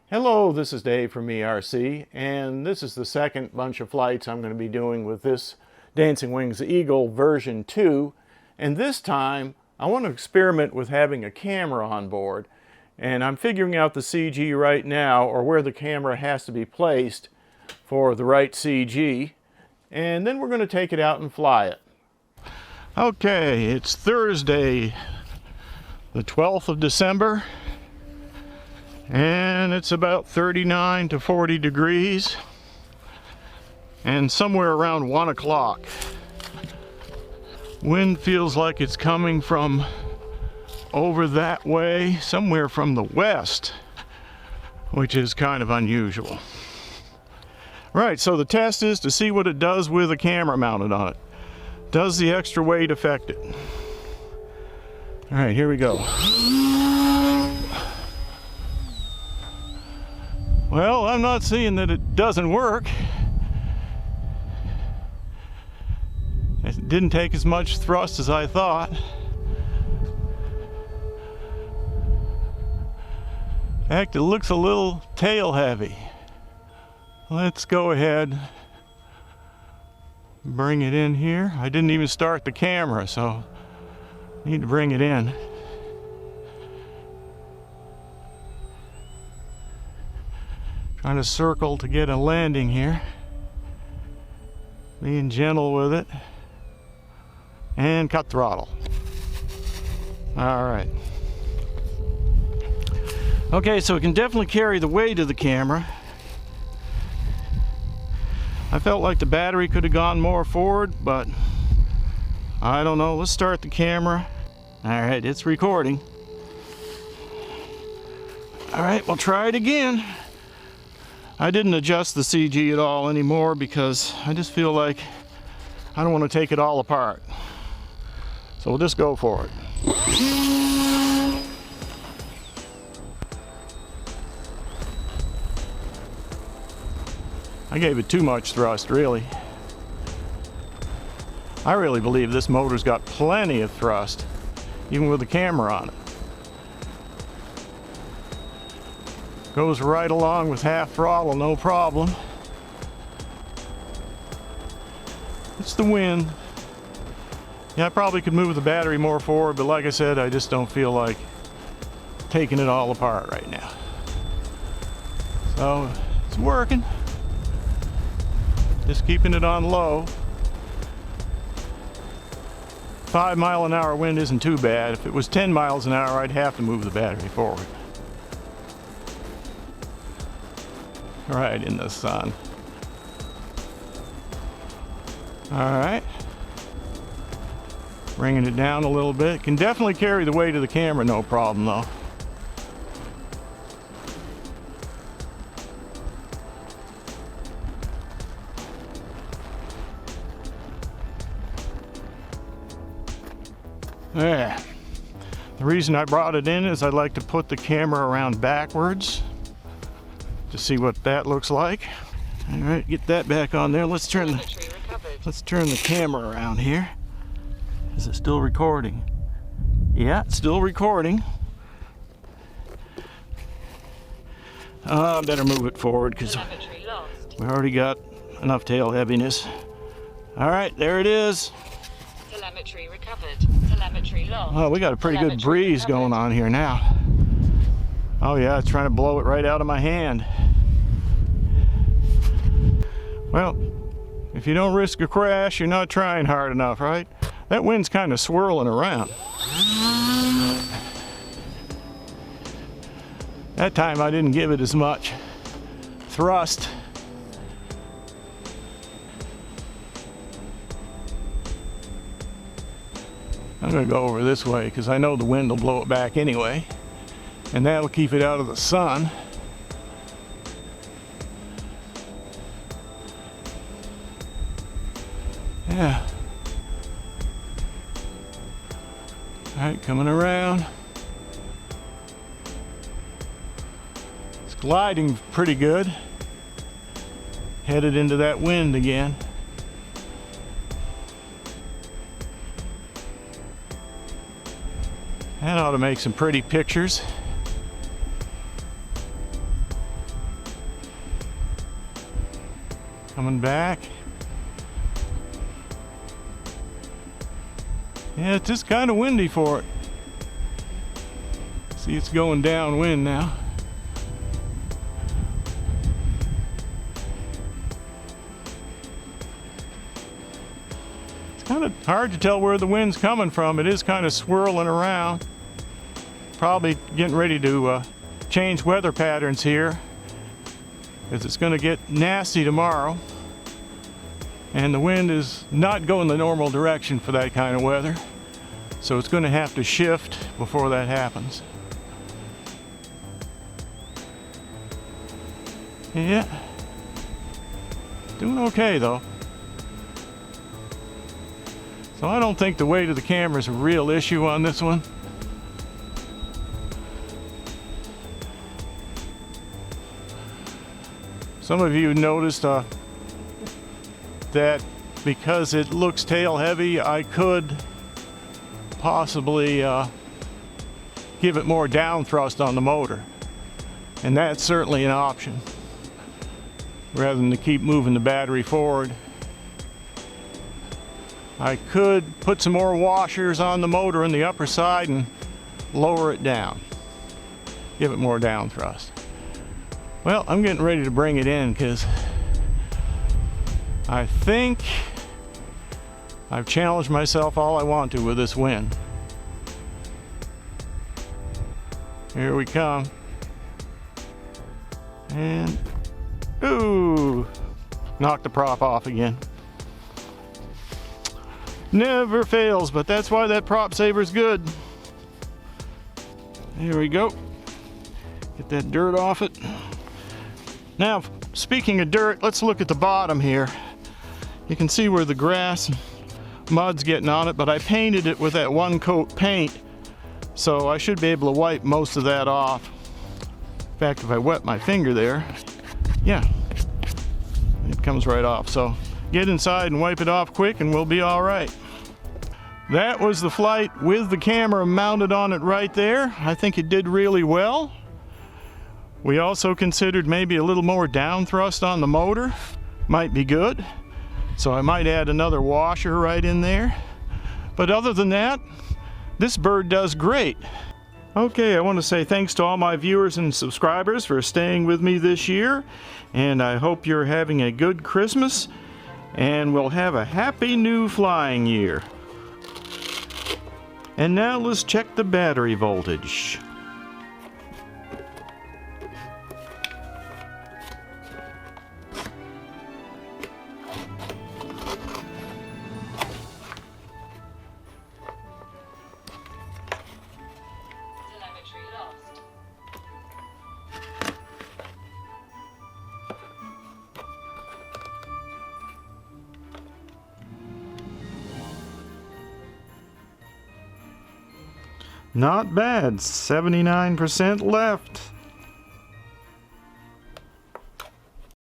Hello, this is Dave from ERC, and this is the second bunch of flights I'm going to be doing with this Dancing Wings Eagle version 2. And this time, I want to experiment with having a camera on board. And I'm figuring out the CG right now, or where the camera has to be placed for the right CG. And then we're going to take it out and fly it. Okay, it's Thursday, the 12th of December. And it's about 39 to 40 degrees and somewhere around 1 o'clock. Wind feels like it's coming from over that way, somewhere from the west, which is kind of unusual. Right, so the test is to see what it does with a camera mounted on it. Does the extra weight affect it? All right, here we go. Well, I'm not seeing that it doesn't work. It didn't take as much thrust as I thought. In fact, it looks a little tail heavy. Let's go ahead, bring it in here. I didn't even start the camera, so I need to bring it in. Trying to circle to get a landing here. Being gentle with it. And cut throttle. Alright. Okay, so it can definitely carry the weight of the camera. I felt like the battery could have gone more forward, but I don't know. Let's start the camera. Alright, it's recording. Alright, we'll try it again. I didn't adjust the CG at all anymore because I just feel like I don't want to take it all apart. So we'll just go for it. I gave it too much thrust, really. I really believe this motor's got plenty of thrust, even with the camera on it. Goes right along with half throttle, no problem. It's the wind. Yeah, I probably could move the battery more forward, but like I said, I just don't feel like taking it all apart right now. So, it's working. Just keeping it on low. 5-mile-an-hour wind isn't too bad. If it was 10 miles an hour, I'd have to move the battery forward. Right in the sun. Alright. Bringing it down a little bit. Can definitely carry the weight of the camera, no problem though. There. The reason I brought it in is I'd like to put the camera around backwards to see what that looks like. All right, get that back on there. Let's turn the camera around here. Is it still recording? Yeah, it's still recording. I better move it forward because we already got enough tail heaviness. All right, there it is. Telemetry recovered. Telemetry lost. Oh, we got a pretty good breeze going on here now. Oh yeah, it's trying to blow it right out of my hand. Well, if you don't risk a crash, you're not trying hard enough, right? That wind's kind of swirling around. That time I didn't give it as much thrust. I'm gonna go over this way because I know the wind will blow it back anyway. And that'll keep it out of the sun. Yeah. All right, coming around. It's gliding pretty good. Headed into that wind again. That ought to make some pretty pictures. Coming back. Yeah, it's just kind of windy for it. See, it's going downwind now. It's kind of hard to tell where the wind's coming from. It is kind of swirling around. Probably getting ready to change weather patterns here, because it's going to get nasty tomorrow. And the wind is not going the normal direction for that kind of weather. So it's going to have to shift before that happens. Yeah. Doing okay though. So I don't think the weight of the camera is a real issue on this one. Some of you noticed that because it looks tail heavy, I could possibly give it more down thrust on the motor. And that's certainly an option, rather than to keep moving the battery forward. I could put some more washers on the motor on the upper side and lower it down, give it more down thrust. Well, I'm getting ready to bring it in because I think I've challenged myself all I want to with this wind. Here we come. And, ooh, knocked the prop off again. Never fails, but that's why that prop saver's good. There we go. Get that dirt off it. Now, speaking of dirt, let's look at the bottom here. You can see where the grass and mud's getting on it, but I painted it with that one coat paint, so I should be able to wipe most of that off. In fact, if I wet my finger there, yeah, it comes right off. So get inside and wipe it off quick and we'll be all right. That was the flight with the camera mounted on it right there. I think it did really well. We also considered maybe a little more down thrust on the motor. Might be good. So I might add another washer right in there. But other than that, this bird does great. Okay, I want to say thanks to all my viewers and subscribers for staying with me this year. And I hope you're having a good Christmas. And we'll have a happy new flying year. And now let's check the battery voltage. Telemetry lost. Not bad, 79% left.